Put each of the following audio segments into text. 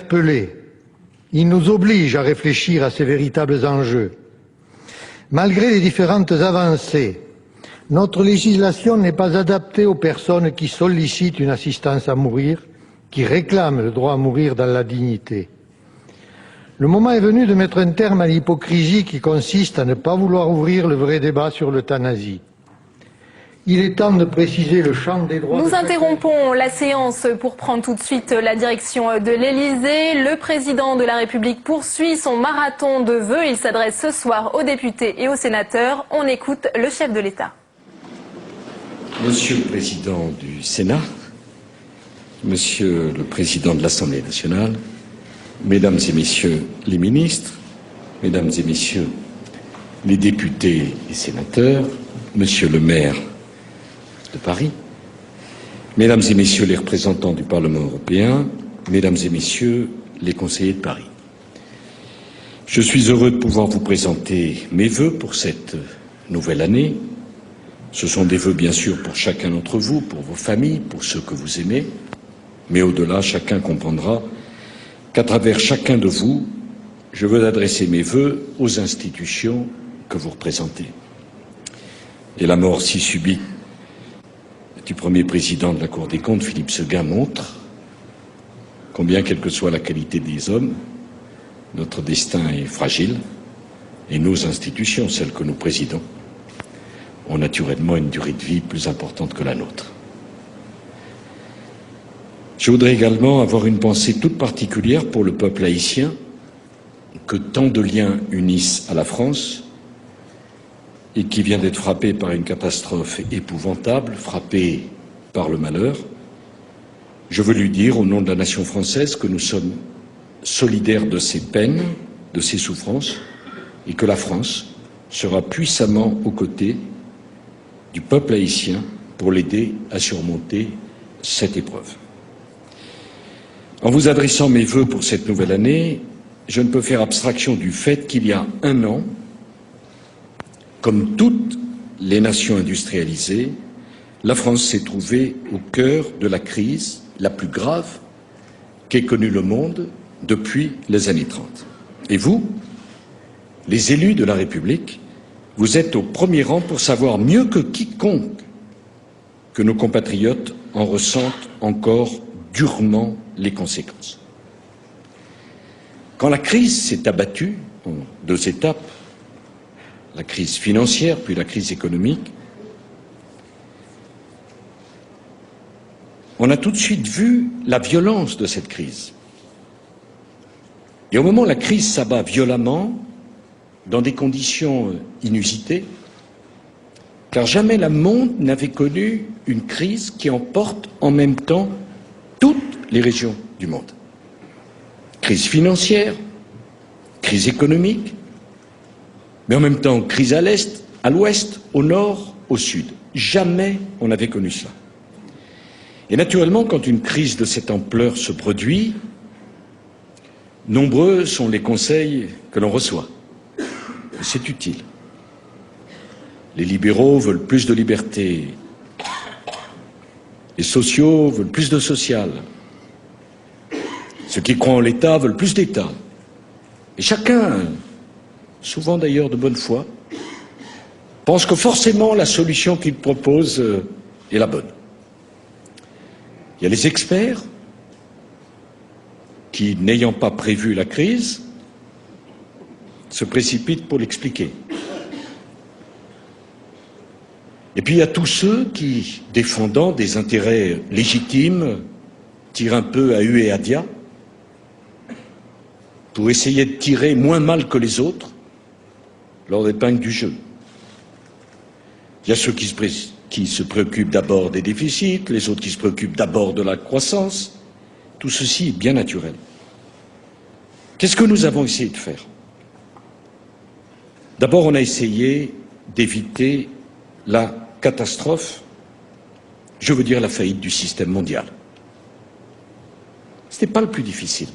interpellés. Ils nous obligent à réfléchir à ces véritables enjeux. Malgré les différentes avancées, notre législation n'est pas adaptée aux personnes qui sollicitent une assistance à mourir, qui réclament le droit à mourir dans la dignité. Le moment est venu de mettre un terme à l'hypocrisie qui consiste à ne pas vouloir ouvrir le vrai débat sur l'euthanasie. Il est temps de préciser le champ des droits. Nous interrompons la séance pour prendre tout de suite la direction de l'Élysée. Le président de la République poursuit son marathon de vœux. Il s'adresse ce soir aux députés et aux sénateurs. On écoute le chef de l'État. Monsieur le Président du Sénat, Monsieur le Président de l'Assemblée nationale, Mesdames et Messieurs les ministres, Mesdames et Messieurs les députés et sénateurs, Monsieur le maire de Paris, Mesdames et Messieurs les représentants du Parlement européen, Mesdames et Messieurs les conseillers de Paris. Je suis heureux de pouvoir vous présenter mes vœux pour cette nouvelle année. Ce sont des vœux bien sûr pour chacun d'entre vous, pour vos familles, pour ceux que vous aimez, mais au-delà, chacun comprendra qu'à travers chacun de vous, je veux adresser mes vœux aux institutions que vous représentez. Et la mort si subite du premier président de la Cour des comptes, Philippe Séguin, montre combien, quelle que soit la qualité des hommes, notre destin est fragile et nos institutions, celles que nous présidons, ont naturellement une durée de vie plus importante que la nôtre. Je voudrais également avoir une pensée toute particulière pour le peuple haïtien, que tant de liens unissent à la France et qui vient d'être frappé par une catastrophe épouvantable, frappé par le malheur. Je veux lui dire, au nom de la nation française, que nous sommes solidaires de ses peines, de ses souffrances, et que la France sera puissamment aux côtés du peuple haïtien pour l'aider à surmonter cette épreuve. En vous adressant mes vœux pour cette nouvelle année, je ne peux faire abstraction du fait qu'il y a un an, comme toutes les nations industrialisées, la France s'est trouvée au cœur de la crise la plus grave qu'ait connue le monde depuis les années 30. Et vous, les élus de la République, vous êtes au premier rang pour savoir mieux que quiconque que nos compatriotes en ressentent encore durement les conséquences. Quand la crise s'est abattue en deux étapes, la crise financière puis la crise économique, on a tout de suite vu la violence de cette crise. Et au moment où la crise s'abat violemment, dans des conditions inusitées, car jamais le monde n'avait connu une crise qui emporte en même temps toutes les régions du monde. Crise financière, crise économique, mais en même temps crise à l'Est, à l'Ouest, au Nord, au Sud. Jamais on n'avait connu cela. Et naturellement, quand une crise de cette ampleur se produit, nombreux sont les conseils que l'on reçoit. C'est utile. Les libéraux veulent plus de liberté. Les sociaux veulent plus de social. Ceux qui croient en l'État veulent plus d'État. Et chacun, souvent d'ailleurs de bonne foi, pense que forcément la solution qu'il propose est la bonne. Il y a les experts qui, n'ayant pas prévu la crise, se précipitent pour l'expliquer. Et puis il y a tous ceux qui, défendant des intérêts légitimes, tirent un peu à hu et à dia pour essayer de tirer moins mal que les autres leur épingle du jeu. Il y a ceux qui se préoccupent d'abord des déficits, les autres qui se préoccupent d'abord de la croissance. Tout ceci est bien naturel. Qu'est-ce que nous avons essayé de faire? D'abord, on a essayé d'éviter la catastrophe, je veux dire la faillite du système mondial. Ce n'était pas le plus difficile.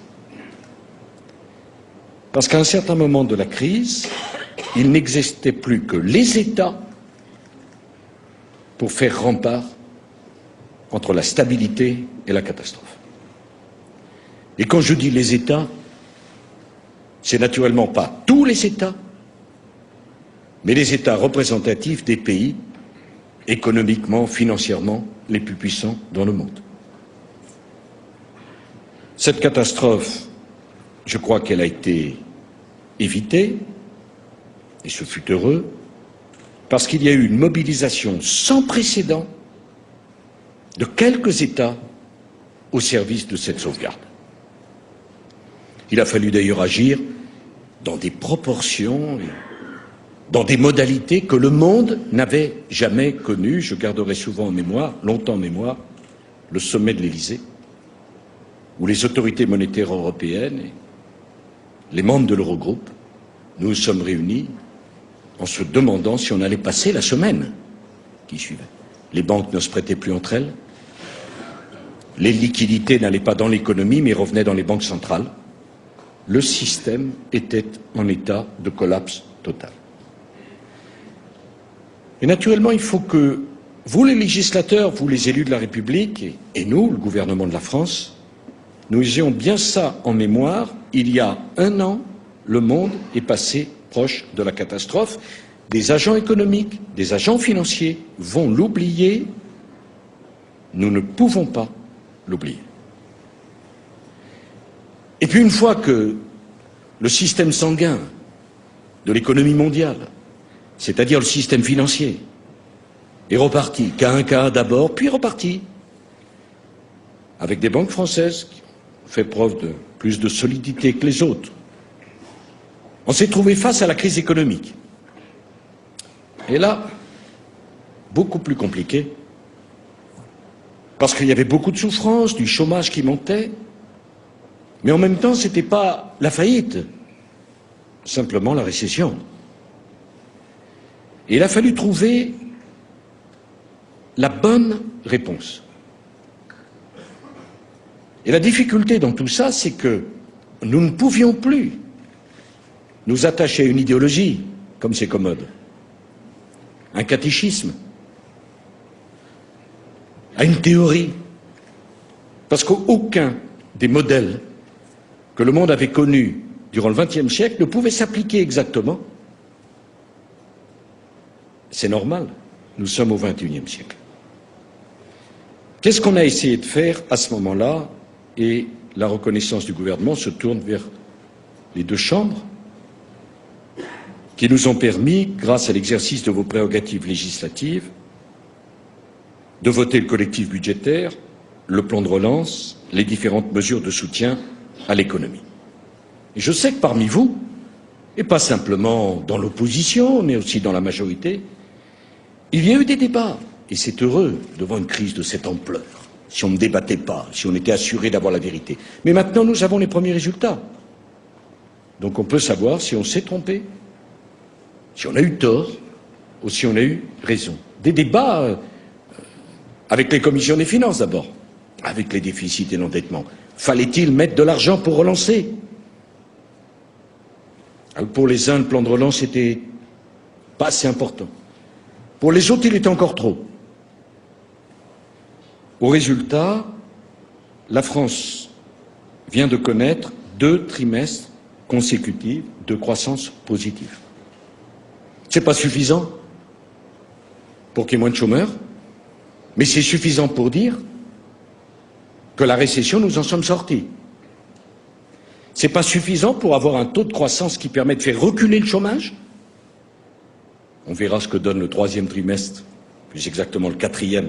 Parce qu'à un certain moment de la crise, il n'existait plus que les États pour faire rempart entre la stabilité et la catastrophe. Et quand je dis les États, c'est naturellement pas tous les États, mais les États représentatifs des pays économiquement, financièrement les plus puissants dans le monde. Cette catastrophe, je crois qu'elle a été évitée, et ce fut heureux, parce qu'il y a eu une mobilisation sans précédent de quelques États au service de cette sauvegarde. Il a fallu d'ailleurs agir dans des proportions, dans des modalités que le monde n'avait jamais connues. Je garderai souvent en mémoire, longtemps en mémoire, le sommet de l'Élysée, où les autorités monétaires européennes et les membres de l'Eurogroupe, nous nous sommes réunis en se demandant si on allait passer la semaine qui suivait. Les banques ne se prêtaient plus entre elles, les liquidités n'allaient pas dans l'économie mais revenaient dans les banques centrales. Le système était en état de collapse total. Et naturellement, il faut que vous, les législateurs, vous, les élus de la République, et nous, le gouvernement de la France, nous ayons bien ça en mémoire. Il y a un an, le monde est passé proche de la catastrophe. Des agents économiques, des agents financiers vont l'oublier. Nous ne pouvons pas l'oublier. Et puis une fois que le système sanguin de l'économie mondiale, c'est-à-dire le système financier, est reparti, cas un cas d'abord, puis reparti, avec des banques françaises qui ont fait preuve de plus de solidité que les autres, on s'est trouvé face à la crise économique. Et là, beaucoup plus compliqué, parce qu'il y avait beaucoup de souffrance, du chômage qui montait, mais en même temps, ce n'était pas la faillite, simplement la récession. Et il a fallu trouver la bonne réponse. Et la difficulté dans tout ça, c'est que nous ne pouvions plus nous attacher à une idéologie, comme c'est commode, un catéchisme, à une théorie, parce qu'aucun des modèles que le monde avait connus durant le XXe siècle ne pouvait s'appliquer exactement. C'est normal, nous sommes au XXIe siècle. Qu'est-ce qu'on a essayé de faire à ce moment-là? Et la reconnaissance du gouvernement se tourne vers les deux chambres qui nous ont permis, grâce à l'exercice de vos prérogatives législatives, de voter le collectif budgétaire, le plan de relance, les différentes mesures de soutien à l'économie. Et je sais que parmi vous, et pas simplement dans l'opposition, mais aussi dans la majorité, il y a eu des débats, et c'est heureux devant une crise de cette ampleur, si on ne débattait pas, si on était assuré d'avoir la vérité. Mais maintenant, nous avons les premiers résultats. Donc on peut savoir si on s'est trompé, si on a eu tort, ou si on a eu raison. Des débats avec les commissions des finances d'abord, avec les déficits et l'endettement. Fallait-il mettre de l'argent pour relancer? Alors pour les uns, le plan de relance n'était pas assez important. Pour les autres, il était encore trop. Au résultat, la France vient de connaître 2 trimestres consécutifs de croissance positive. Ce n'est pas suffisant pour qu'il y ait moins de chômeurs, mais c'est suffisant pour dire que la récession, nous en sommes sortis. Ce n'est pas suffisant pour avoir un taux de croissance qui permet de faire reculer le chômage. On verra ce que donne le 3e trimestre, plus exactement le 4e.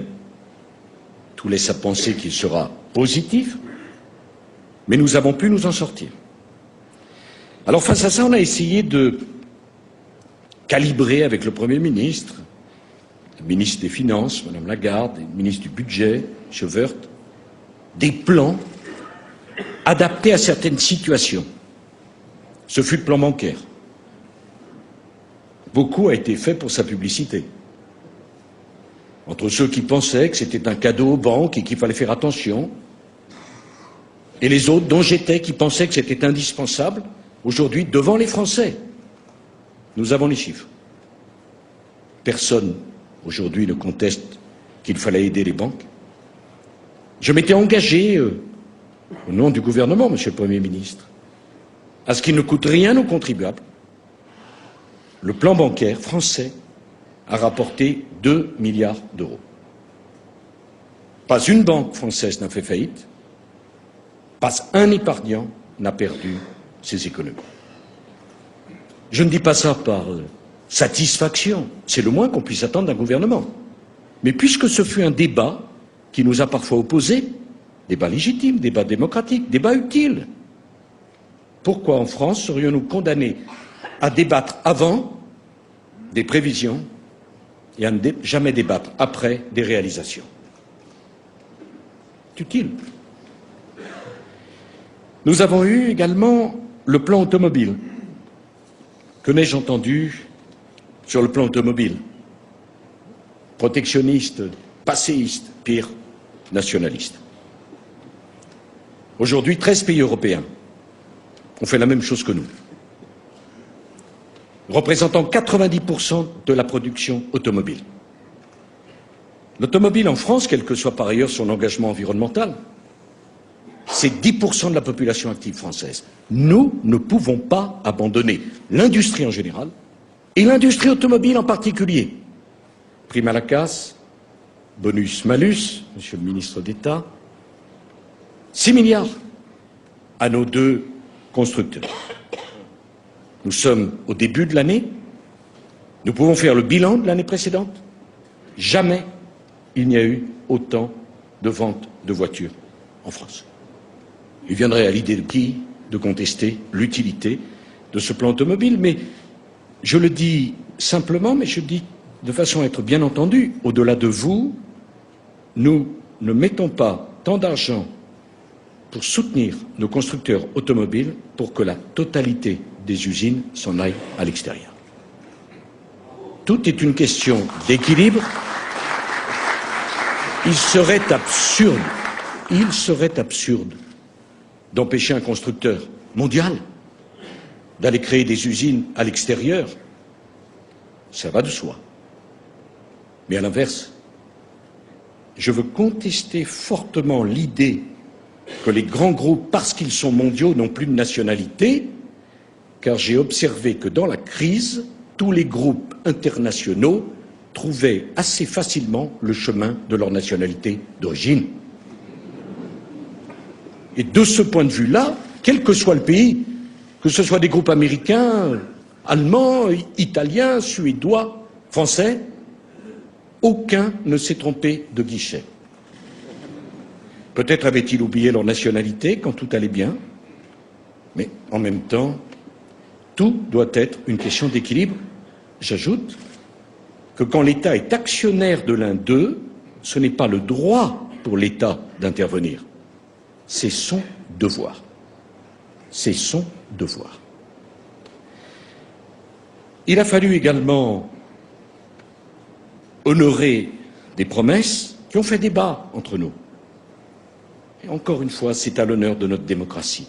Tout laisse à penser qu'il sera positif, mais nous avons pu nous en sortir. Alors face à ça, on a essayé de calibrer avec le Premier ministre, le ministre des Finances, Madame Lagarde, le ministre du Budget, M. Woerth, des plans adaptés à certaines situations. Ce fut le plan bancaire. Beaucoup a été fait pour sa publicité. Entre ceux qui pensaient que c'était un cadeau aux banques et qu'il fallait faire attention, et les autres, dont j'étais, qui pensaient que c'était indispensable, aujourd'hui, devant les Français. Nous avons les chiffres. Personne, aujourd'hui, ne conteste qu'il fallait aider les banques. Je m'étais engagé au nom du gouvernement, Monsieur le Premier ministre, à ce qu'il ne coûte rien aux contribuables. Le plan bancaire français a rapporté 2 milliards d'euros. Pas une banque française n'a fait faillite, pas un épargnant n'a perdu ses économies. Je ne dis pas ça par satisfaction, c'est le moins qu'on puisse attendre d'un gouvernement. Mais puisque ce fut un débat qui nous a parfois opposés, débat légitime, débat démocratique, débat utile, pourquoi en France serions-nous condamnés à débattre avant des prévisions et à ne jamais débattre après des réalisations? C'est utile. Nous avons eu également le plan automobile. Que n'ai-je entendu sur le plan automobile? Protectionniste, passéiste, pire, nationaliste. Aujourd'hui, 13 pays européens ont fait la même chose que nous, représentant 90% de la production automobile. L'automobile en France, quel que soit par ailleurs son engagement environnemental, c'est 10% de la population active française. Nous ne pouvons pas abandonner l'industrie en général et l'industrie automobile en particulier. Prime à la casse, bonus-malus, Monsieur le ministre d'État, 6 milliards à nos 2 constructeurs. Nous sommes au début de l'année, nous pouvons faire le bilan de l'année précédente. Jamais il n'y a eu autant de ventes de voitures en France. Il viendrait à l'idée de qui de contester l'utilité de ce plan automobile, mais je le dis simplement, mais je le dis de façon à être bien entendu, au-delà de vous, nous ne mettons pas tant d'argent pour soutenir nos constructeurs automobiles pour que la totalité des usines s'en aillent à l'extérieur. Tout est une question d'équilibre. Il serait absurde d'empêcher un constructeur mondial d'aller créer des usines à l'extérieur. Ça va de soi. Mais à l'inverse, je veux contester fortement l'idée que les grands groupes, parce qu'ils sont mondiaux, n'ont plus de nationalité, car j'ai observé que dans la crise, tous les groupes internationaux trouvaient assez facilement le chemin de leur nationalité d'origine. Et de ce point de vue-là, quel que soit le pays, que ce soit des groupes américains, allemands, italiens, suédois, français, aucun ne s'est trompé de guichet. Peut-être avaient-ils oublié leur nationalité quand tout allait bien, mais en même temps, tout doit être une question d'équilibre. J'ajoute que quand l'État est actionnaire de l'un d'eux, ce n'est pas le droit pour l'État d'intervenir, c'est son devoir. C'est son devoir. Il a fallu également honorer des promesses qui ont fait débat entre nous. Et encore une fois, c'est à l'honneur de notre démocratie.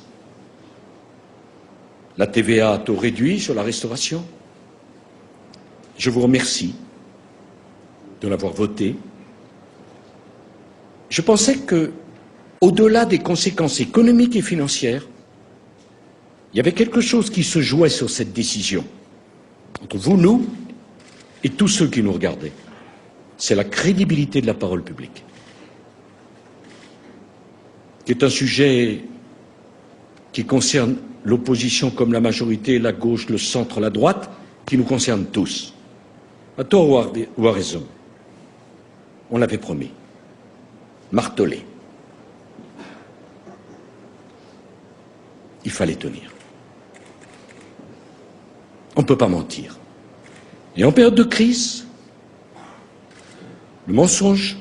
La TVA à taux réduit sur la restauration. Je vous remercie de l'avoir voté. Je pensais que, au-delà des conséquences économiques et financières, il y avait quelque chose qui se jouait sur cette décision, entre vous, nous, et tous ceux qui nous regardaient. C'est la crédibilité de la parole publique, qui est un sujet qui concerne l'opposition comme la majorité, la gauche, le centre, la droite, qui nous concerne tous. À tort ou à raison, on l'avait promis, martelé. Il fallait tenir. On ne peut pas mentir. Et en période de crise, le mensonge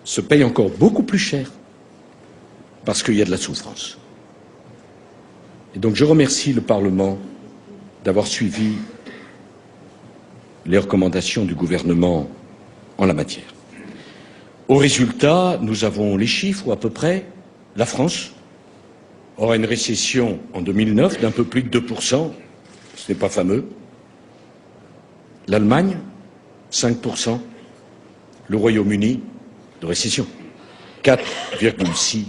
se paye encore beaucoup plus cher parce qu'il y a de la souffrance. Et donc je remercie le Parlement d'avoir suivi les recommandations du gouvernement en la matière. Au résultat, nous avons les chiffres où à peu près la France aura une récession en 2009 d'un peu plus de 2%, ce n'est pas fameux. L'Allemagne, 5%. Le Royaume-Uni, de récession, 4,6%.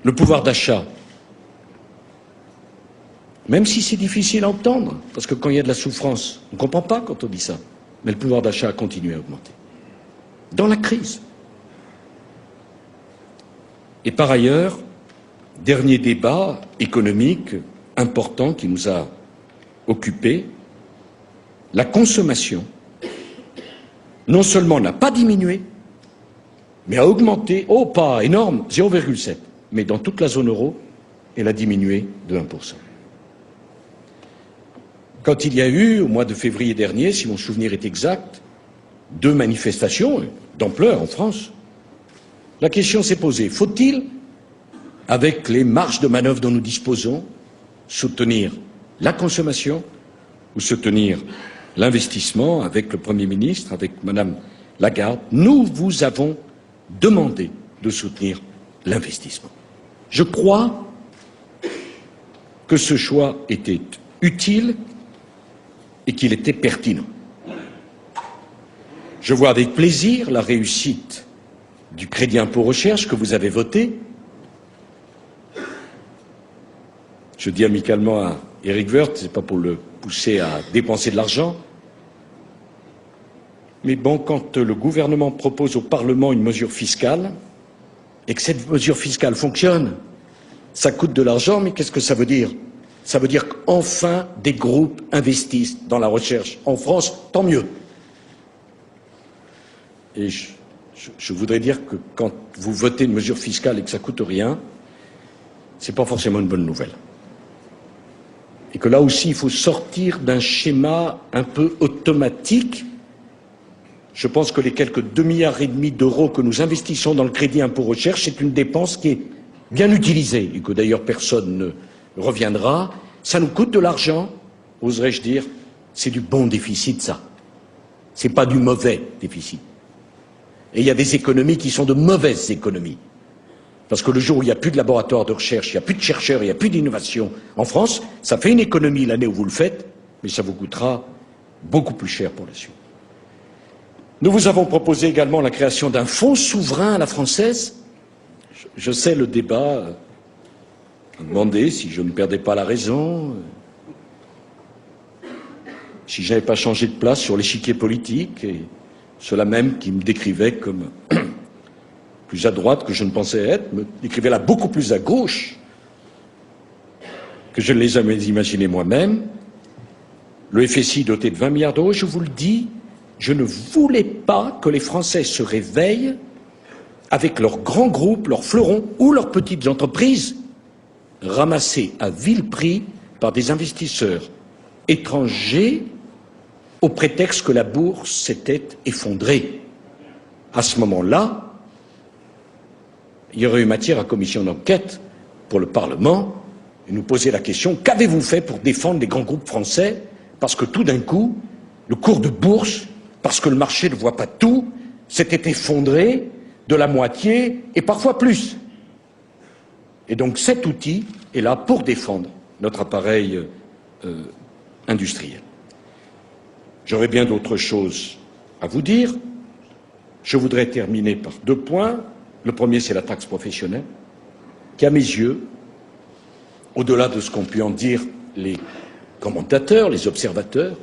Le pouvoir d'achat, même si c'est difficile à entendre, parce que quand il y a de la souffrance, on ne comprend pas quand on dit ça, mais le pouvoir d'achat a continué à augmenter. Dans la crise. Et par ailleurs, dernier débat économique important qui nous a occupés, la consommation, non seulement n'a pas diminué, mais a augmenté, oh pas énorme, 0,7, mais dans toute la zone euro, elle a diminué de 1%. Quand il y a eu, au mois de février dernier, si mon souvenir est exact, 2 manifestations d'ampleur en France, la question s'est posée, faut-il, avec les marges de manœuvre dont nous disposons, soutenir la consommation ou soutenir l'investissement? Avec le Premier ministre, avec Madame Lagarde, nous vous avons demandé de soutenir l'investissement. Je crois que ce choix était utile et qu'il était pertinent. Je vois avec plaisir la réussite du crédit impôt recherche que vous avez voté. Je dis amicalement à Éric Woerth, ce n'est pas pour le pousser à dépenser de l'argent, mais bon, quand le gouvernement propose au Parlement une mesure fiscale et que cette mesure fiscale fonctionne, ça coûte de l'argent, mais qu'est-ce que ça veut dire? Ça veut dire qu'enfin des groupes investissent dans la recherche en France, tant mieux. Et je voudrais dire que quand vous votez une mesure fiscale et que ça coûte rien, c'est pas forcément une bonne nouvelle. Et que là aussi, il faut sortir d'un schéma un peu automatique. Je pense que les quelques 2,5 milliards d'euros que nous investissons dans le crédit impôt recherche, c'est une dépense qui est bien utilisée et que d'ailleurs personne ne reviendra. Ça nous coûte de l'argent, oserais-je dire, c'est du bon déficit, ça. C'est pas du mauvais déficit. Et il y a des économies qui sont de mauvaises économies. Parce que le jour où il n'y a plus de laboratoires de recherche, il n'y a plus de chercheurs, il n'y a plus d'innovation en France, ça fait une économie l'année où vous le faites, mais ça vous coûtera beaucoup plus cher pour la suite. Nous vous avons proposé également la création d'un fonds souverain à la française. Je sais le débat, à demander si je ne perdais pas la raison, si je n'avais pas changé de place sur l'échiquier politique, et ceux-là même qui me décrivaient comme plus à droite que je ne pensais être, me décrivaient là beaucoup plus à gauche que je ne les avais imaginés moi-même. Le FSI doté de 20 milliards d'euros, je vous le dis, je ne voulais pas que les Français se réveillent avec leurs grands groupes, leurs fleurons ou leurs petites entreprises ramassés à vil prix par des investisseurs étrangers au prétexte que la bourse s'était effondrée. À ce moment-là, il y aurait eu matière à commission d'enquête pour le Parlement et nous poser la question, qu'avez-vous fait pour défendre les grands groupes français? Parce que tout d'un coup, le cours de bourse, parce que le marché ne voit pas tout, s'était effondré de la moitié et parfois plus. Et donc cet outil est là pour défendre notre appareil industriel. J'aurais bien d'autres choses à vous dire. Je voudrais terminer par 2 points. Le premier, c'est la taxe professionnelle, qui, à mes yeux, au-delà de ce qu'ont pu en dire les commentateurs, les observateurs,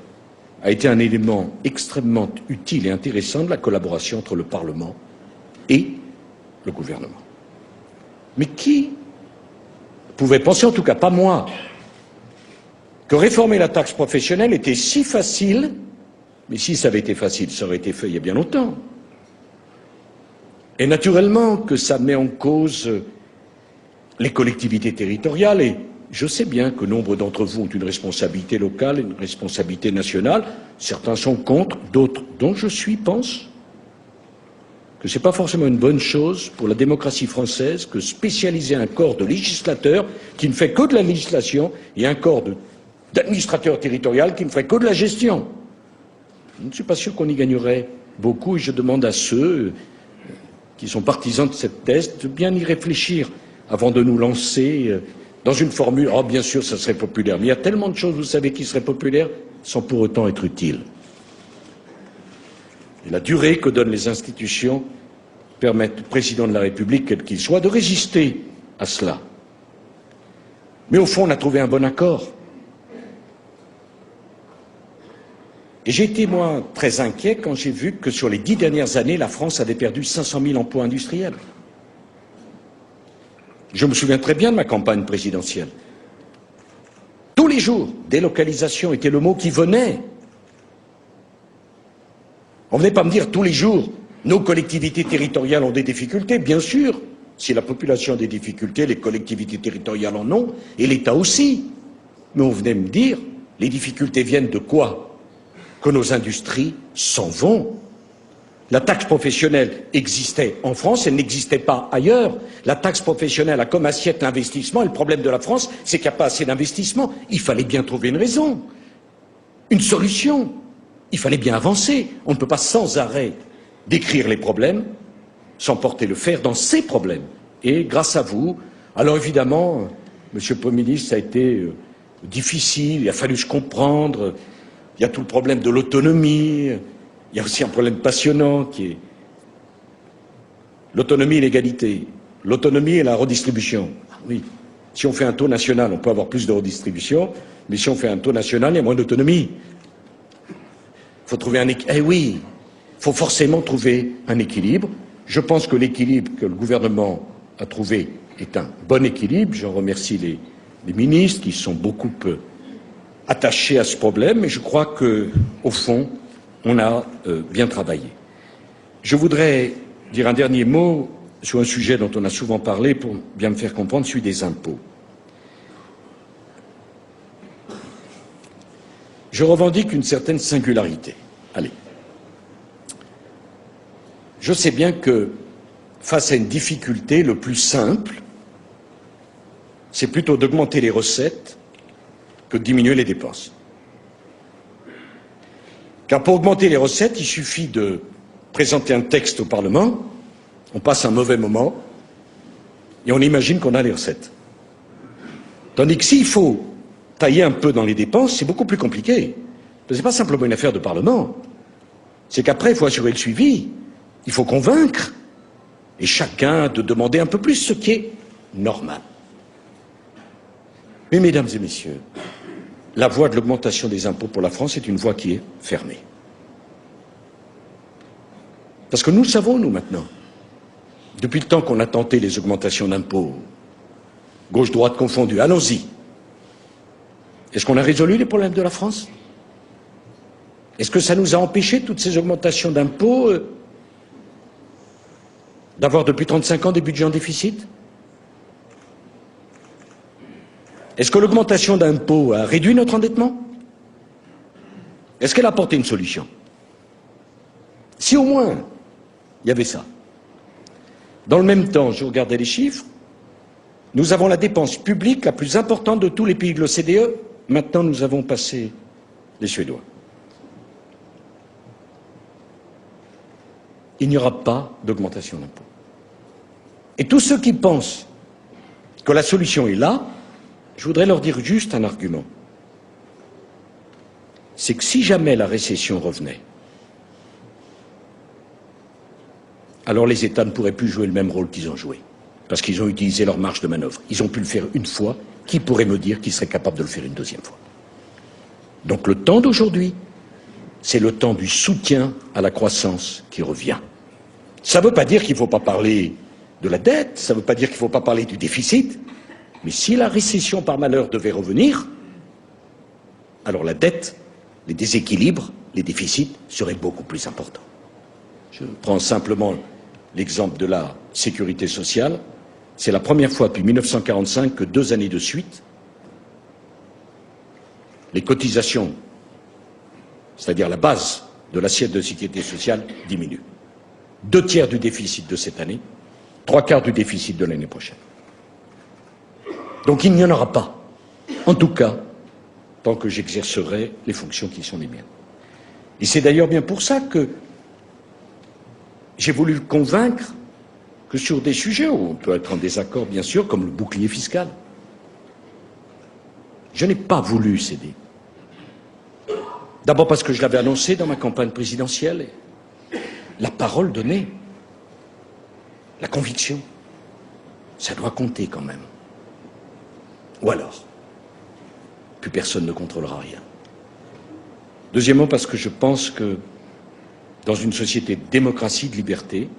a été un élément extrêmement utile et intéressant de la collaboration entre le Parlement et le gouvernement. Mais qui pouvait penser, en tout cas pas moi, que réformer la taxe professionnelle était si facile, mais si ça avait été facile, ça aurait été fait il y a bien longtemps. Et naturellement que ça met en cause les collectivités territoriales, et je sais bien que nombre d'entre vous ont une responsabilité locale, une responsabilité nationale, certains sont contre, d'autres, dont je suis, pensent que ce n'est pas forcément une bonne chose pour la démocratie française que spécialiser un corps de législateurs qui ne fait que de la législation et un corps d'administrateurs territoriaux qui ne ferait que de la gestion. Je ne suis pas sûr qu'on y gagnerait beaucoup et je demande à ceux qui sont partisans de cette thèse de bien y réfléchir avant de nous lancer dans une formule. Oh, bien sûr, ça serait populaire, mais il y a tellement de choses, vous savez, qui seraient populaires sans pour autant être utiles. et la durée que donnent les institutions permettent au président de la République, quel qu'il soit, de résister à cela. Mais au fond, on a trouvé un bon accord. Et j'ai été, moi, très inquiet quand j'ai vu que sur les 10 dernières années, la France avait perdu 500 000 emplois industriels. Je me souviens très bien de ma campagne présidentielle. Tous les jours, délocalisation était le mot qui venait. On ne venait pas me dire tous les jours, nos collectivités territoriales ont des difficultés, bien sûr. Si la population a des difficultés, les collectivités territoriales en ont, et l'État aussi. Mais on venait me dire, les difficultés viennent de quoi? Que nos industries s'en vont. La taxe professionnelle existait en France, elle n'existait pas ailleurs. La taxe professionnelle a comme assiette l'investissement, et le problème de la France, c'est qu'il n'y a pas assez d'investissement. Il fallait bien trouver une raison, une solution. Il fallait bien avancer. On ne peut pas sans arrêt décrire les problèmes sans porter le fer dans ces problèmes. Et grâce à vous, alors évidemment, Monsieur le Premier ministre, ça a été difficile, il a fallu se comprendre, il y a tout le problème de l'autonomie, il y a aussi un problème passionnant qui est l'autonomie et l'égalité. L'autonomie et la redistribution. Oui. Si on fait un taux national, on peut avoir plus de redistribution, mais si on fait un taux national, il y a moins d'autonomie. Il faut trouver un équilibre. Eh oui, il faut forcément trouver un équilibre. Je pense que l'équilibre que le gouvernement a trouvé est un bon équilibre. Je remercie les ministres qui sont beaucoup attachés à ce problème, et je crois que, au fond, on a bien travaillé. Je voudrais dire un dernier mot sur un sujet dont on a souvent parlé pour bien me faire comprendre, celui des impôts. Je revendique une certaine singularité. Allez. Je sais bien que, face à une difficulté, le plus simple, c'est plutôt d'augmenter les recettes que de diminuer les dépenses. Car pour augmenter les recettes, il suffit de présenter un texte au Parlement, on passe un mauvais moment, et on imagine qu'on a les recettes. Tandis que s'il faut tailler un peu dans les dépenses, c'est beaucoup plus compliqué. Ce n'est pas simplement une affaire de Parlement. C'est qu'après, il faut assurer le suivi, il faut convaincre, et chacun de demander un peu plus, ce qui est normal. Mais mesdames et messieurs, la voie de l'augmentation des impôts pour la France est une voie qui est fermée. Parce que nous le savons, nous, maintenant. Depuis le temps qu'on a tenté les augmentations d'impôts, gauche-droite confondues, allons-y. Est-ce qu'on a résolu les problèmes de la France? Est-ce que ça nous a empêché, toutes ces augmentations d'impôts, d'avoir depuis 35 ans des budgets en déficit? Est-ce que l'augmentation d'impôts a réduit notre endettement? Est-ce qu'elle a apporté une solution? Si au moins il y avait ça. Dans le même temps, je regardais les chiffres, nous avons la dépense publique la plus importante de tous les pays de l'OCDE. Maintenant, nous avons passé les Suédois. Il n'y aura pas d'augmentation d'impôts. Et tous ceux qui pensent que la solution est là, je voudrais leur dire juste un argument. C'est que si jamais la récession revenait, alors les États ne pourraient plus jouer le même rôle qu'ils ont joué, parce qu'ils ont utilisé leur marge de manœuvre. Ils ont pu le faire une fois, qui pourrait me dire qu'ils seraient capables de le faire une deuxième fois? Donc le temps d'aujourd'hui, c'est le temps du soutien à la croissance qui revient. Ça ne veut pas dire qu'il ne faut pas parler de la dette, ça ne veut pas dire qu'il ne faut pas parler du déficit, mais si la récession par malheur devait revenir, alors la dette, les déséquilibres, les déficits seraient beaucoup plus importants. Je prends simplement l'exemple de la sécurité sociale. C'est la première fois depuis 1945 que 2 années de suite, les cotisations, c'est-à-dire la base de l'assiette de sécurité sociale, diminuent. 2 tiers du déficit de cette année, 3 quarts du déficit de l'année prochaine. Donc il n'y en aura pas, en tout cas, tant que j'exercerai les fonctions qui sont les miennes. Et c'est d'ailleurs bien pour ça que j'ai voulu convaincre que sur des sujets où on peut être en désaccord, bien sûr, comme le bouclier fiscal, je n'ai pas voulu céder. D'abord parce que je l'avais annoncé dans ma campagne présidentielle. la parole donnée, la conviction, ça doit compter quand même. Ou alors, plus personne ne contrôlera rien. Deuxièmement, parce que je pense que dans une société de démocratie, de liberté,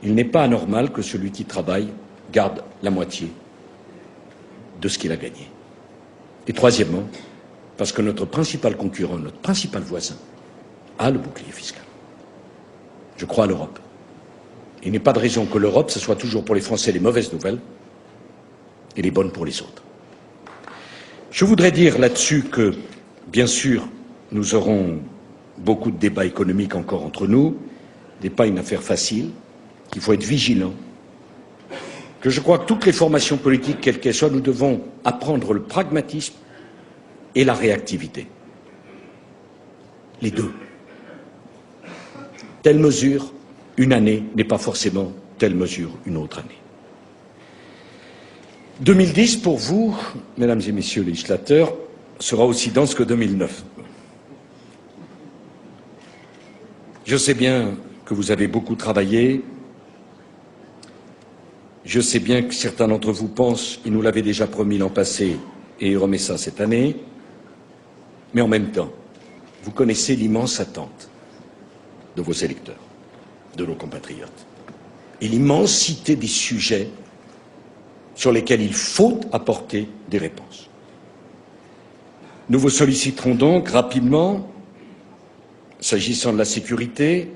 il n'est pas anormal que celui qui travaille garde la moitié de ce qu'il a gagné. Et troisièmement, parce que notre principal concurrent, notre principal voisin, a le bouclier fiscal. Je crois à l'Europe. Il n'est pas de raison que l'Europe, ce soit toujours pour les Français les mauvaises nouvelles et les bonnes pour les autres. Je voudrais dire là-dessus que, bien sûr, nous aurons beaucoup de débats économiques encore entre nous, n'est pas une affaire facile, qu'il faut être vigilant, que je crois que toutes les formations politiques, quelles qu'elles soient, nous devons apprendre le pragmatisme et la réactivité. Les deux. Telle mesure, une année, n'est pas forcément telle mesure, une autre année. 2010, pour vous, mesdames et messieurs les législateurs, sera aussi dense que 2009. Je sais bien que vous avez beaucoup travaillé. Je sais bien que certains d'entre vous pensent, il nous l'avait déjà promis l'an passé et il remet ça cette année. Mais en même temps, vous connaissez l'immense attente de vos électeurs, de nos compatriotes, et l'immensité des sujets sur lesquels il faut apporter des réponses. Nous vous solliciterons donc rapidement, s'agissant de la sécurité.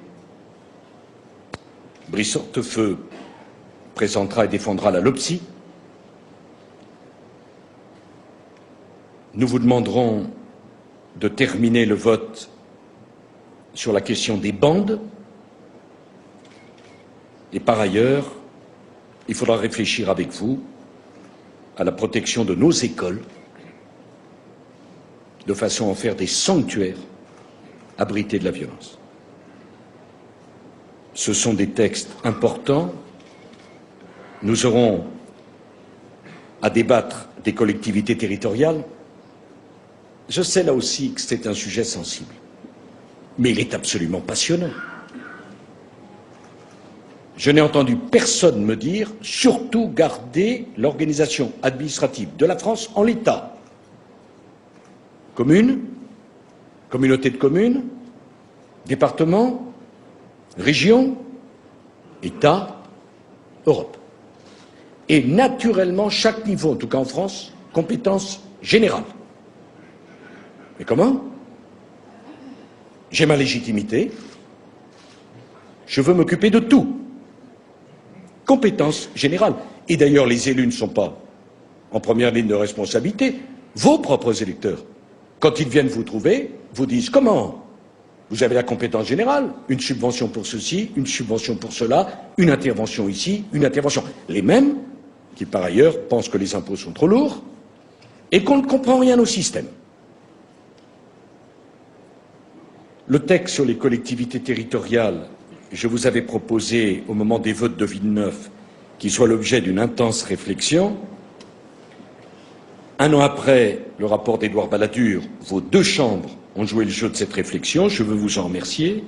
Brice Hortefeux présentera et défendra la LOPSI. Nous vous demanderons de terminer le vote sur la question des bandes. Et par ailleurs, il faudra réfléchir avec vous à la protection de nos écoles, de façon à en faire des sanctuaires abrités de la violence. Ce sont des textes importants. Nous aurons à débattre des collectivités territoriales. Je sais là aussi que c'est un sujet sensible, mais il est absolument passionnant. Je n'ai entendu personne me dire « surtout garder l'organisation administrative de la France en l'état ». Communes, communauté de communes, départements, régions, État, Europe. Et naturellement, chaque niveau, en tout cas en France, compétence générale. Mais comment? J'ai ma légitimité, je veux m'occuper de tout. Compétence générale. Et d'ailleurs, les élus ne sont pas en première ligne de responsabilité. Vos propres électeurs, quand ils viennent vous trouver, vous disent comment? Vous avez la compétence générale, une subvention pour ceci, une subvention pour cela, une intervention ici, une intervention. Les mêmes qui, par ailleurs, pensent que les impôts sont trop lourds et qu'on ne comprend rien au système. Le texte sur les collectivités territoriales, je vous avais proposé, au moment des votes de Villeneuve, qu'il soit l'objet d'une intense réflexion. Un an après le rapport d'Édouard Balladur, vos deux chambres ont joué le jeu de cette réflexion. Je veux vous en remercier.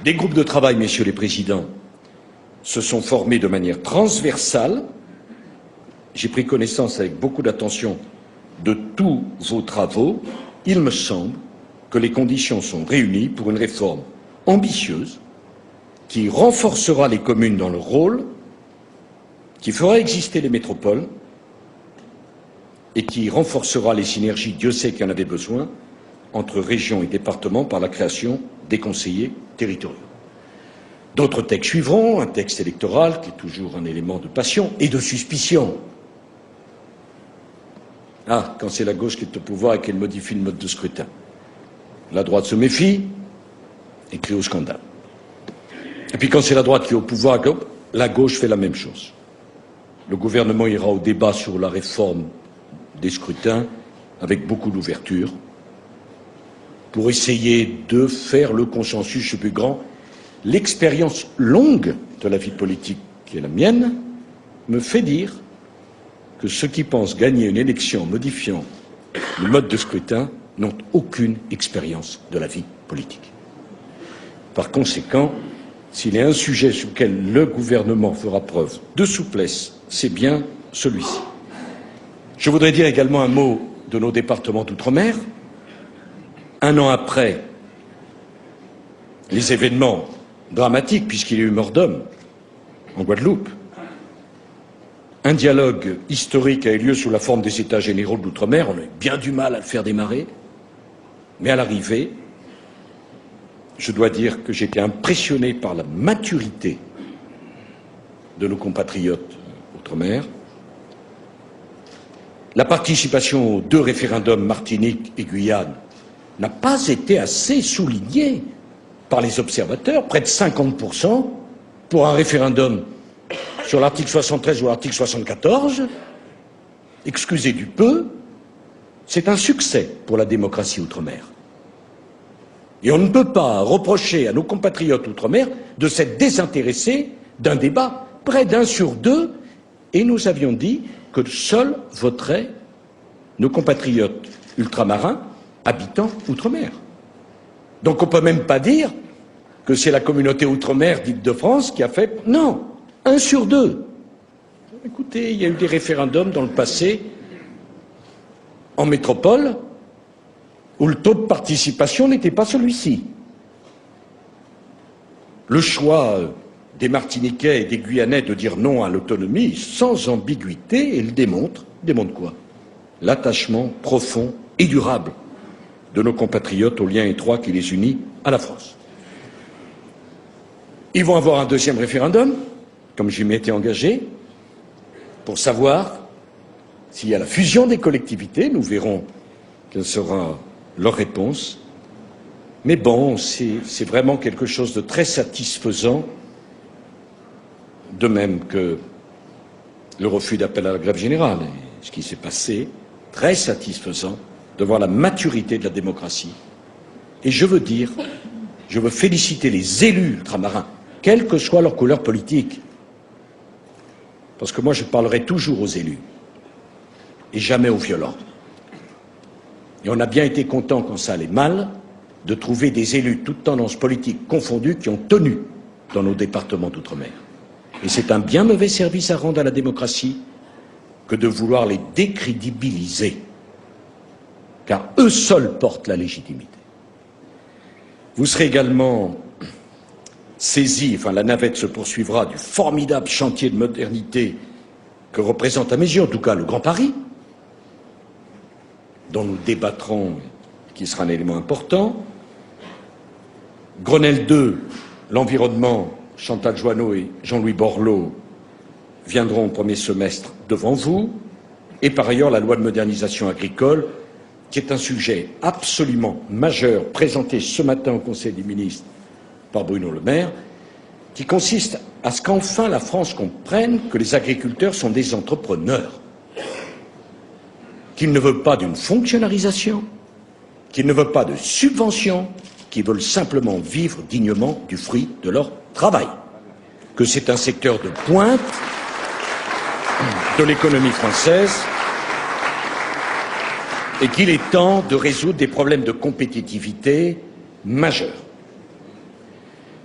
Des groupes de travail, messieurs les présidents, se sont formés de manière transversale. J'ai pris connaissance avec beaucoup d'attention de tous vos travaux. Il me semble que les conditions sont réunies pour une réforme ambitieuse qui renforcera les communes dans leur rôle, qui fera exister les métropoles et qui renforcera les synergies, Dieu sait qu'il y en avait besoin, entre régions et départements par la création des conseillers territoriaux. D'autres textes suivront, un texte électoral qui est toujours un élément de passion et de suspicion. Ah, quand c'est la gauche qui est au pouvoir et qu'elle modifie le mode de scrutin. La droite se méfie et crie au scandale. Et puis quand c'est la droite qui est au pouvoir, la gauche fait la même chose. Le gouvernement ira au débat sur la réforme des scrutins avec beaucoup d'ouverture pour essayer de faire le consensus le plus grand. L'expérience longue de la vie politique qui est la mienne me fait dire que ceux qui pensent gagner une élection en modifiant le mode de scrutin n'ont aucune expérience de la vie politique. Par conséquent, s'il y a un sujet sur lequel le gouvernement fera preuve de souplesse, c'est bien celui-ci. Je voudrais dire également un mot de nos départements d'outre-mer. Un an après les événements dramatiques, puisqu'il y a eu mort d'homme en Guadeloupe, un dialogue historique a eu lieu sous la forme des États généraux de l'outre-mer. On a eu bien du mal à le faire démarrer, mais à l'arrivée, je dois dire que j'étais impressionné par la maturité de nos compatriotes outre-mer. La participation aux 2 référendums Martinique et Guyane n'a pas été assez soulignée par les observateurs, près de 50% pour un référendum sur l'article 73 ou l'article 74. Excusez du peu, c'est un succès pour la démocratie outre-mer. Et on ne peut pas reprocher à nos compatriotes outre-mer de s'être désintéressés d'un débat. Près d'1 sur 2, et nous avions dit que seuls voteraient nos compatriotes ultramarins habitant outre-mer. Donc on ne peut même pas dire que c'est la communauté outre-mer d'Île-de-France qui a fait... Non, 1 sur 2. Écoutez, il y a eu des référendums dans le passé en métropole où le taux de participation n'était pas celui-ci. Le choix des Martiniquais et des Guyanais de dire non à l'autonomie sans ambiguïté, et le démontre quoi? L'attachement profond et durable de nos compatriotes au lien étroit qui les unit à la France. Ils vont avoir un 2e référendum, comme je m'y étais engagé, pour savoir s'il y a la fusion des collectivités. Nous verrons quelle sera leur réponse. Mais bon, c'est vraiment quelque chose de très satisfaisant, de même que le refus d'appel à la grève générale, et ce qui s'est passé, très satisfaisant de voir la maturité de la démocratie. Et je veux féliciter les élus ultramarins, quelle que soit leur couleur politique, parce que moi je parlerai toujours aux élus, et jamais aux violents. Et on a bien été content, quand ça allait mal, de trouver des élus, toutes tendances politiques confondues, qui ont tenu dans nos départements d'outre-mer. Et c'est un bien mauvais service à rendre à la démocratie que de vouloir les décrédibiliser, car eux seuls portent la légitimité. Vous serez également saisis, enfin la navette se poursuivra, du formidable chantier de modernité que représente à mes yeux, en tout cas, le Grand Paris, dont nous débattrons, qui sera un élément important. Grenelle 2, l'environnement, Chantal Joanneau et Jean-Louis Borloo viendront au 1er semestre devant vous. Et par ailleurs, la loi de modernisation agricole, qui est un sujet absolument majeur, présenté ce matin au Conseil des ministres par Bruno Le Maire, qui consiste à ce qu'enfin la France comprenne que les agriculteurs sont des entrepreneurs, qu'ils ne veulent pas d'une fonctionnalisation, qu'ils ne veulent pas de subventions, qu'ils veulent simplement vivre dignement du fruit de leur travail, que c'est un secteur de pointe de l'économie française et qu'il est temps de résoudre des problèmes de compétitivité majeurs.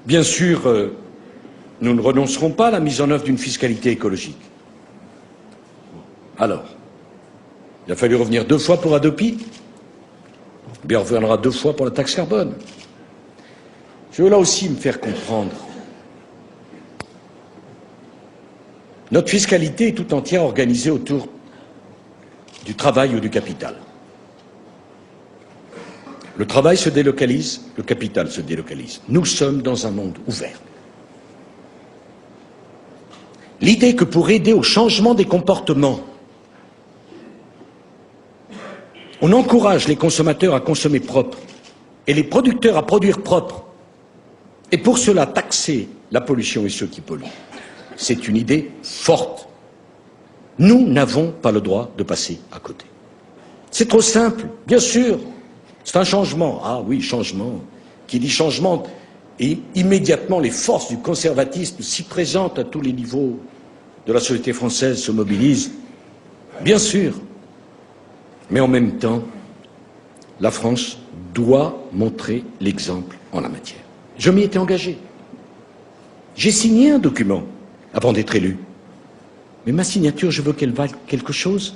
Bien sûr, nous ne renoncerons pas à la mise en œuvre d'une fiscalité écologique. Alors, il a fallu revenir 2 fois pour Hadopi, bien on reviendra 2 fois pour la taxe carbone. Je veux là aussi me faire comprendre. Notre fiscalité est tout entière organisée autour du travail ou du capital. Le travail se délocalise, le capital se délocalise. Nous sommes dans un monde ouvert. L'idée que pour aider au changement des comportements, on encourage les consommateurs à consommer propre et les producteurs à produire propre, et pour cela taxer la pollution et ceux qui polluent, c'est une idée forte. Nous n'avons pas le droit de passer à côté. C'est trop simple, bien sûr. C'est un changement. Ah oui, changement. Qui dit changement, et immédiatement les forces du conservatisme si présentes à tous les niveaux de la société française se mobilisent. Bien sûr. Mais en même temps, la France doit montrer l'exemple en la matière. Je m'y étais engagé. J'ai signé un document avant d'être élu. Mais ma signature, je veux qu'elle vaille quelque chose.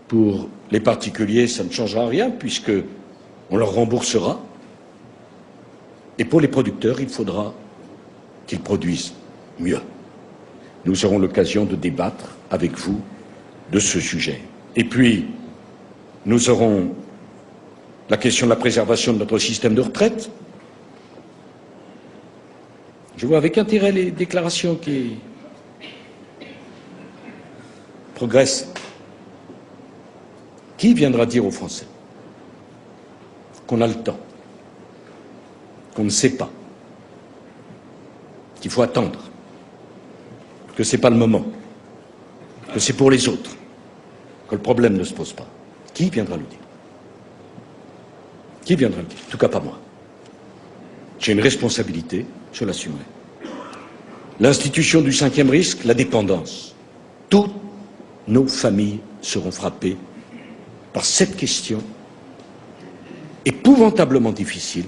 Pour les particuliers, ça ne changera rien puisque on leur remboursera. Et pour les producteurs, il faudra qu'ils produisent mieux. Nous aurons l'occasion de débattre avec vous de ce sujet. Et puis, nous aurons la question de la préservation de notre système de retraite. Je vois avec intérêt les déclarations qui progressent. Qui viendra dire aux Français qu'on a le temps, qu'on ne sait pas, qu'il faut attendre, que ce n'est pas le moment, que c'est pour les autres, que le problème ne se pose pas? Qui viendra le dire? Qui viendra le dire? En tout cas pas moi. J'ai une responsabilité, je l'assumerai. L'institution du cinquième risque, la dépendance. Toutes nos familles seront frappées par cette question épouvantablement difficile,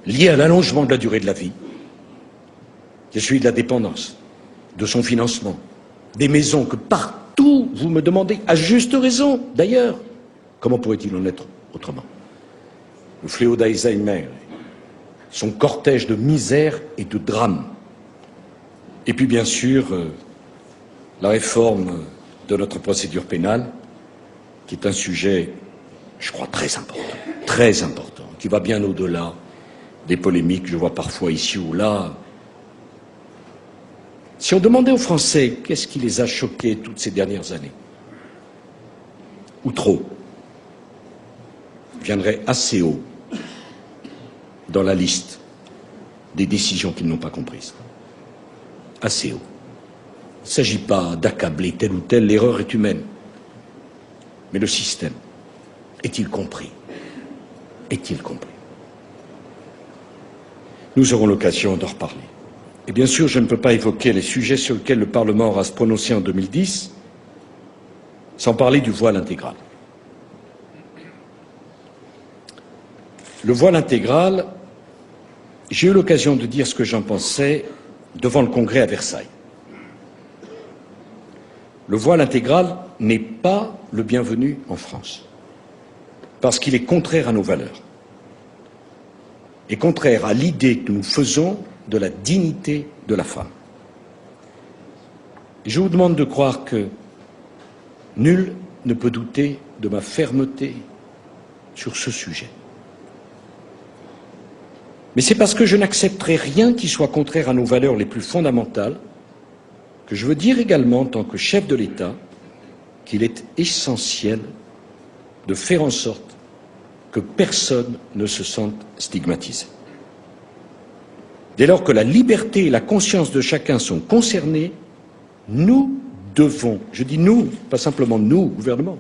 liée à l'allongement de la durée de la vie, qui est celui de la dépendance, de son financement, des maisons que partout vous me demandez, à juste raison d'ailleurs, comment pourrait-il en être autrement? Le fléau d'Alzheimer, son cortège de misère et de drame. Et puis bien sûr, la réforme de notre procédure pénale, qui est un sujet, je crois, très important, qui va bien au-delà des polémiques que je vois parfois ici ou là. Si on demandait aux Français qu'est-ce qui les a choqués toutes ces dernières années, ou trop, viendrait assez haut dans la liste des décisions qu'ils n'ont pas comprises. Assez haut. Il ne s'agit pas d'accabler telle ou telle, l'erreur est humaine. Mais le système, est-il compris? Est-il compris? Nous aurons l'occasion d'en reparler. Et bien sûr, je ne peux pas évoquer les sujets sur lesquels le Parlement aura se prononcer en 2010 sans parler du voile intégral. Le voile intégral, j'ai eu l'occasion de dire ce que j'en pensais devant le Congrès à Versailles. Le voile intégral n'est pas le bienvenu en France, parce qu'il est contraire à nos valeurs et contraire à l'idée que nous faisons de la dignité de la femme. Et je vous demande de croire que nul ne peut douter de ma fermeté sur ce sujet. Mais c'est parce que je n'accepterai rien qui soit contraire à nos valeurs les plus fondamentales que je veux dire également, en tant que chef de l'État, qu'il est essentiel de faire en sorte que personne ne se sente stigmatisé. Dès lors que la liberté et la conscience de chacun sont concernées, nous devons, je dis nous, pas simplement nous, gouvernement,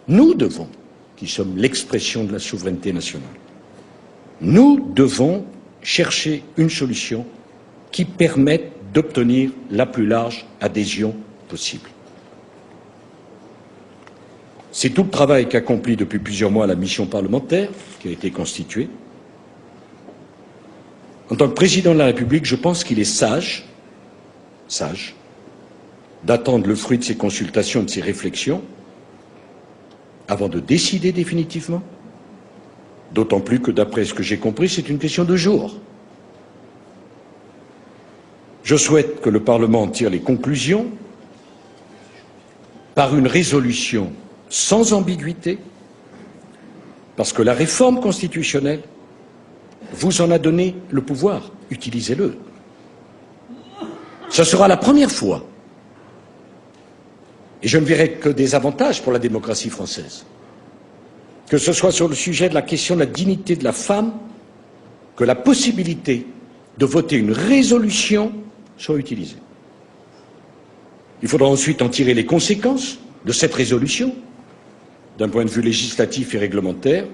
nous devons, qui sommes l'expression de la souveraineté nationale, nous devons chercher une solution qui permette d'obtenir la plus large adhésion possible. C'est tout le travail qu'accomplit depuis plusieurs mois la mission parlementaire qui a été constituée. En tant que président de la République, je pense qu'il est sage d'attendre le fruit de ces consultations et de ces réflexions avant de décider définitivement. D'autant plus que, d'après ce que j'ai compris, c'est une question de jours. Je souhaite que le Parlement tire les conclusions par une résolution sans ambiguïté, parce que la réforme constitutionnelle vous en a donné le pouvoir. Utilisez-le. Ce sera la première fois, et je ne verrai que des avantages pour la démocratie française, que ce soit sur le sujet de la question de la dignité de la femme, que la possibilité de voter une résolution soit utilisée. Il faudra ensuite en tirer les conséquences de cette résolution, d'un point de vue législatif et réglementaire,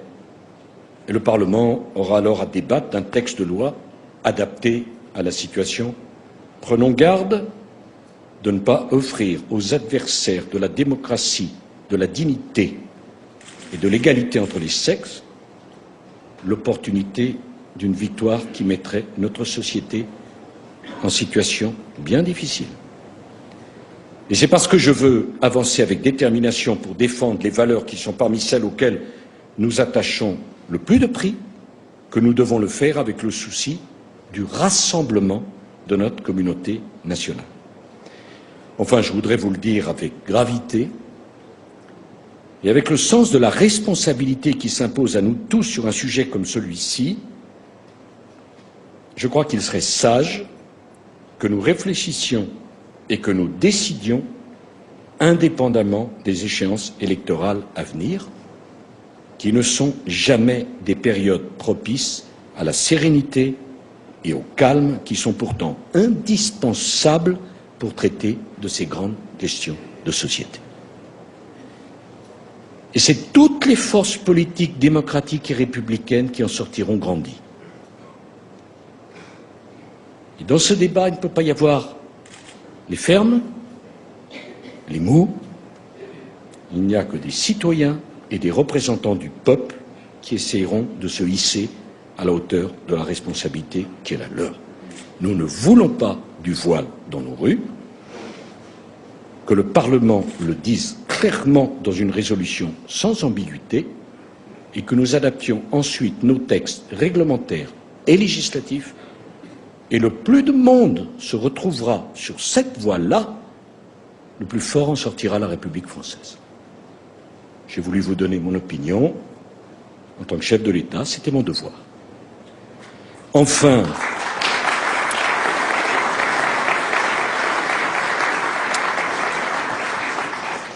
et le Parlement aura alors à débattre d'un texte de loi adapté à la situation. Prenons garde de ne pas offrir aux adversaires de la démocratie, de la dignité et de l'égalité entre les sexes l'opportunité d'une victoire qui mettrait notre société en situation bien difficile. Et c'est parce que je veux avancer avec détermination pour défendre les valeurs qui sont parmi celles auxquelles nous attachons le plus de prix que nous devons le faire avec le souci du rassemblement de notre communauté nationale. Enfin, je voudrais vous le dire avec gravité et avec le sens de la responsabilité qui s'impose à nous tous sur un sujet comme celui-ci. Je crois qu'il serait sage que nous réfléchissions et que nous décidions indépendamment des échéances électorales à venir, qui ne sont jamais des périodes propices à la sérénité et au calme qui sont pourtant indispensables pour traiter de ces grandes questions de société. Et c'est toutes les forces politiques démocratiques et républicaines qui en sortiront grandies. Et dans ce débat, il ne peut pas y avoir les fermes, les mous. Il n'y a que des citoyens et des représentants du peuple qui essaieront de se hisser à la hauteur de la responsabilité qui est la leur. Nous ne voulons pas du voile dans nos rues, que le Parlement le dise clairement dans une résolution sans ambiguïté et que nous adaptions ensuite nos textes réglementaires et législatifs, et le plus de monde se retrouvera sur cette voie-là, le plus fort en sortira la République française. J'ai voulu vous donner mon opinion en tant que chef de l'État, c'était mon devoir. Enfin,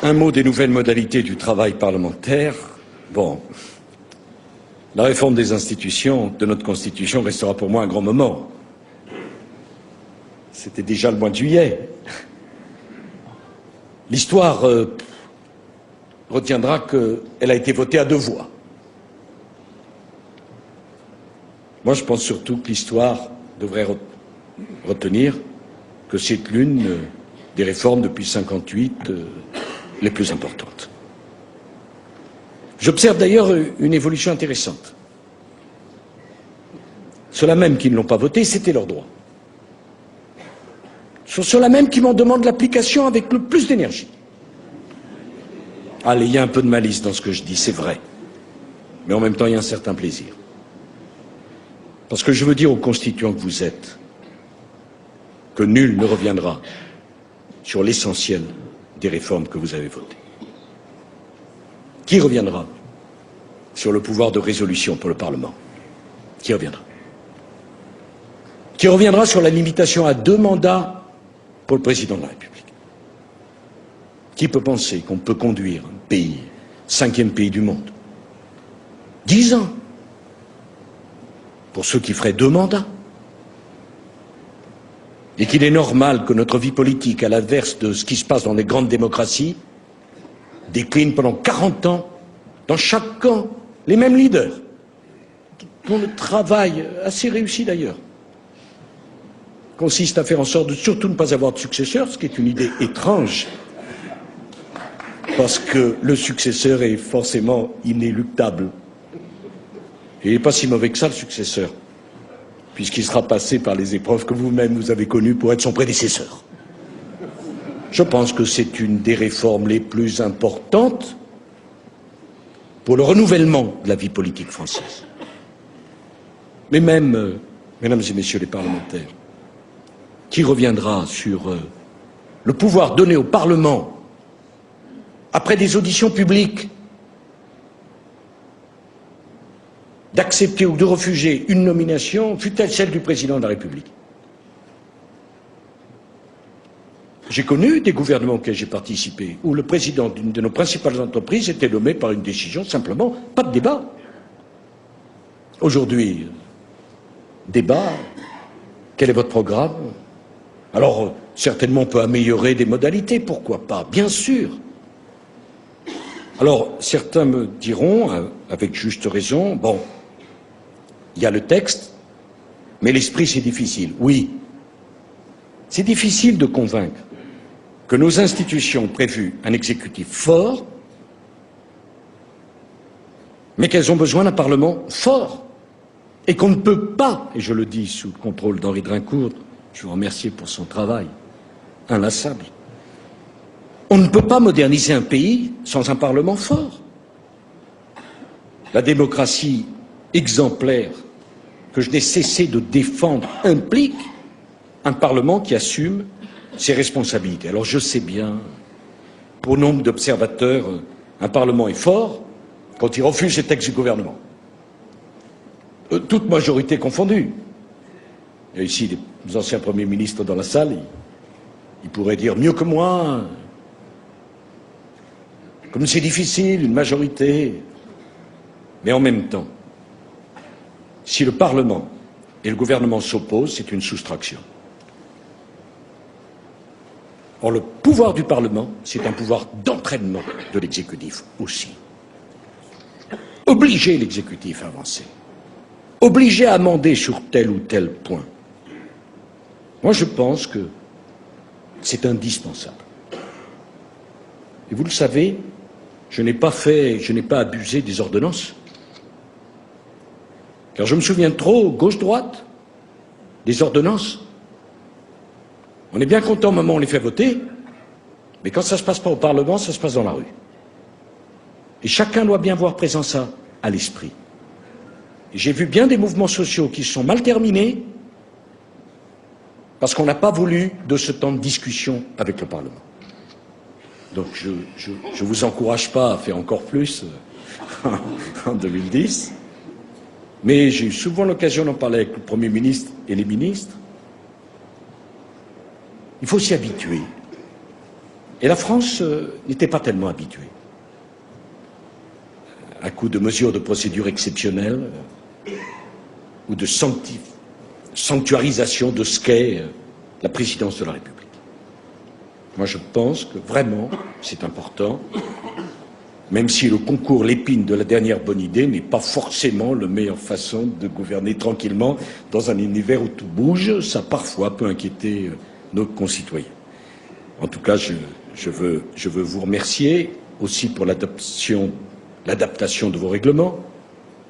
un mot des nouvelles modalités du travail parlementaire. Bon, la réforme des institutions de notre Constitution restera pour moi un grand moment. C'était déjà le mois de juillet. L'histoire retiendra qu'elle a été votée à 2 voix. Moi, je pense surtout que l'histoire devrait retenir que c'est l'une des réformes depuis 1958 les plus importantes. J'observe d'ailleurs une évolution intéressante. Ceux-là même qui ne l'ont pas voté, c'était leur droit. Ce sont ceux-là même qui m'en demandent l'application avec le plus d'énergie. Allez, il y a un peu de malice dans ce que je dis, c'est vrai. Mais en même temps, il y a un certain plaisir. Parce que je veux dire aux constituants que vous êtes que nul ne reviendra sur l'essentiel des réformes que vous avez votées. Qui reviendra sur le pouvoir de résolution pour le Parlement? Qui reviendra? Qui reviendra sur la limitation à 2 mandats pour le président de la République? Qui peut penser qu'on peut conduire un pays, 5e pays du monde, 10 ans pour ceux qui feraient 2 mandats? Et qu'il est normal que notre vie politique, à l'inverse de ce qui se passe dans les grandes démocraties, décline pendant 40 ans, dans chaque camp, les mêmes leaders, dont le travail, assez réussi d'ailleurs, consiste à faire en sorte de surtout ne pas avoir de successeur, ce qui est une idée étrange, parce que le successeur est forcément inéluctable. Et il n'est pas si mauvais que ça, le successeur, puisqu'il sera passé par les épreuves que vous-même vous avez connues pour être son prédécesseur. Je pense que c'est une des réformes les plus importantes pour le renouvellement de la vie politique française. Mais même, mesdames et messieurs les parlementaires, qui reviendra sur le pouvoir donné au Parlement après des auditions publiques d'accepter ou de refuser une nomination, fût-elle celle du président de la République? J'ai connu des gouvernements auxquels j'ai participé, où le président d'une de nos principales entreprises était nommé par une décision, simplement, pas de débat. Aujourd'hui, débat, quel est votre programme? Alors, certainement, on peut améliorer des modalités, pourquoi pas? Bien sûr. Alors, certains me diront, avec juste raison, bon, il y a le texte, mais l'esprit, c'est difficile. Oui, c'est difficile de convaincre que nos institutions ont prévu un exécutif fort, mais qu'elles ont besoin d'un Parlement fort. et qu'on ne peut pas, et je le dis sous le contrôle d'Henri Drincourt, je vous remercie pour son travail inlassable, on ne peut pas moderniser un pays sans un Parlement fort. La démocratie exemplaire que je n'ai cessé de défendre implique un Parlement qui assume ses responsabilités. Alors je sais bien, pour nombre d'observateurs, un Parlement est fort quand il refuse les textes du gouvernement. Toute majorité confondue. Il y a ici des anciens premiers ministres dans la salle, ils pourraient dire mieux que moi, comme c'est difficile, une majorité. Mais en même temps, si le Parlement et le gouvernement s'opposent, c'est une soustraction. Or, le pouvoir du Parlement, c'est un pouvoir d'entraînement de l'exécutif aussi. Obliger l'exécutif à avancer, obliger à amender sur tel ou tel point. Moi, je pense que c'est indispensable. Et vous le savez, je n'ai pas abusé des ordonnances. Car je me souviens trop, gauche-droite, des ordonnances. On est bien content au moment où on les fait voter, mais quand ça ne se passe pas au Parlement, ça se passe dans la rue. Et chacun doit bien voir présent ça à l'esprit. J'ai vu bien des mouvements sociaux qui se sont mal terminés parce qu'on n'a pas voulu de ce temps de discussion avec le Parlement. Donc je vous encourage pas à faire encore plus en 2010, mais j'ai eu souvent l'occasion d'en parler avec le Premier ministre et les ministres. Il faut s'y habituer. Et la France n'était pas tellement habituée. À coup de mesures de procédure exceptionnelles ou de sanctuarisation de ce qu'est la présidence de la République. Moi, je pense que vraiment, c'est important, même si le concours l'épine de la dernière bonne idée n'est pas forcément la meilleure façon de gouverner tranquillement dans un univers où tout bouge, ça parfois peut inquiéter nos concitoyens. En tout cas, je veux vous remercier aussi pour l'adaptation de vos règlements.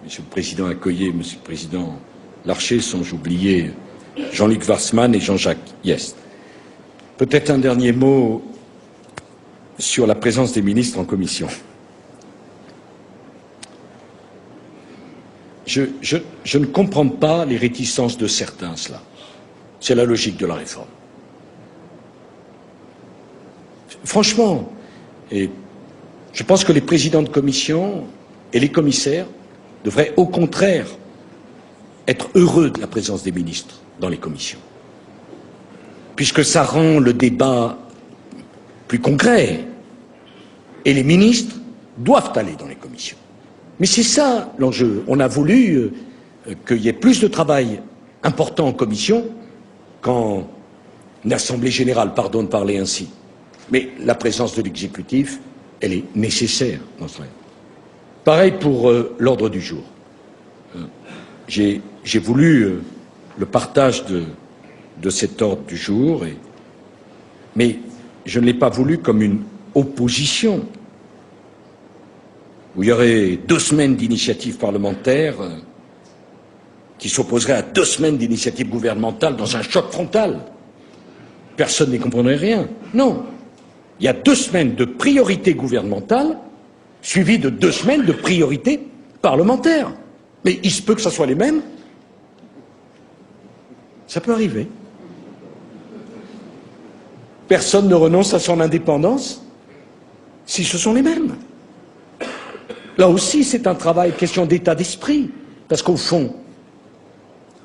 Monsieur le Président Accoyer, Monsieur le Président Larcher, sans oublier Jean-Luc Warsmann et Jean-Jacques Hyest. Peut-être un dernier mot sur la présence des ministres en commission. Je ne comprends pas les réticences de certains à cela. C'est la logique de la réforme. Franchement, et je pense que les présidents de commission et les commissaires devraient au contraire être heureux de la présence des ministres dans les commissions, puisque ça rend le débat plus concret et les ministres doivent aller dans les commissions. Mais c'est ça l'enjeu. On a voulu qu'il y ait plus de travail important en commission qu'en assemblée générale, pardon de parler ainsi. Mais la présence de l'exécutif, elle est nécessaire dans cela. Pareil pour l'ordre du jour. J'ai voulu le partage de cet ordre du jour, mais je ne l'ai pas voulu comme une opposition, où il y aurait 2 semaines d'initiative parlementaire qui s'opposerait à 2 semaines d'initiative gouvernementale dans un choc frontal. Personne n'y comprendrait rien. Non. Il y a 2 semaines de priorité gouvernementale suivies de 2 semaines de priorité parlementaire. Mais il se peut que ce soit les mêmes. Ça peut arriver. Personne ne renonce à son indépendance si ce sont les mêmes. Là aussi, c'est un travail, question d'état d'esprit, parce qu'au fond,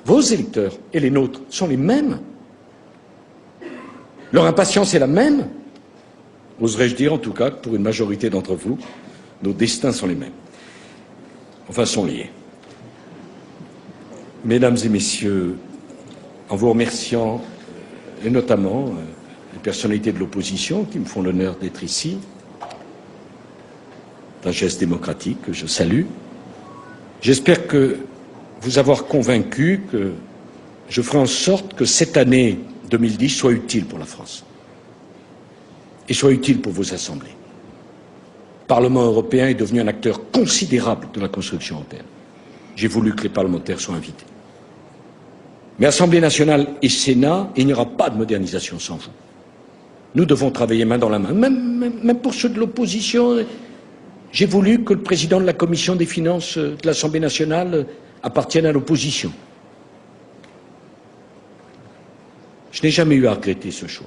vos électeurs et les nôtres sont les mêmes. Leur impatience est la même. Oserais-je dire, en tout cas, que pour une majorité d'entre vous, nos destins sont les mêmes. Enfin, sont liés. Mesdames et messieurs, en vous remerciant, et notamment les personnalités de l'opposition qui me font l'honneur d'être ici, d'un geste démocratique que je salue, j'espère que vous avoir convaincu que je ferai en sorte que cette année 2010 soit utile pour la France et soit utile pour vos assemblées. Le Parlement européen est devenu un acteur considérable de la construction européenne. j'ai voulu que les parlementaires soient invités. Mais Assemblée nationale et Sénat, il n'y aura pas de modernisation sans vous. Nous devons travailler main dans la main, même pour ceux de l'opposition. J'ai voulu que le président de la Commission des finances de l'Assemblée nationale appartienne à l'opposition. Je n'ai jamais eu à regretter ce choix.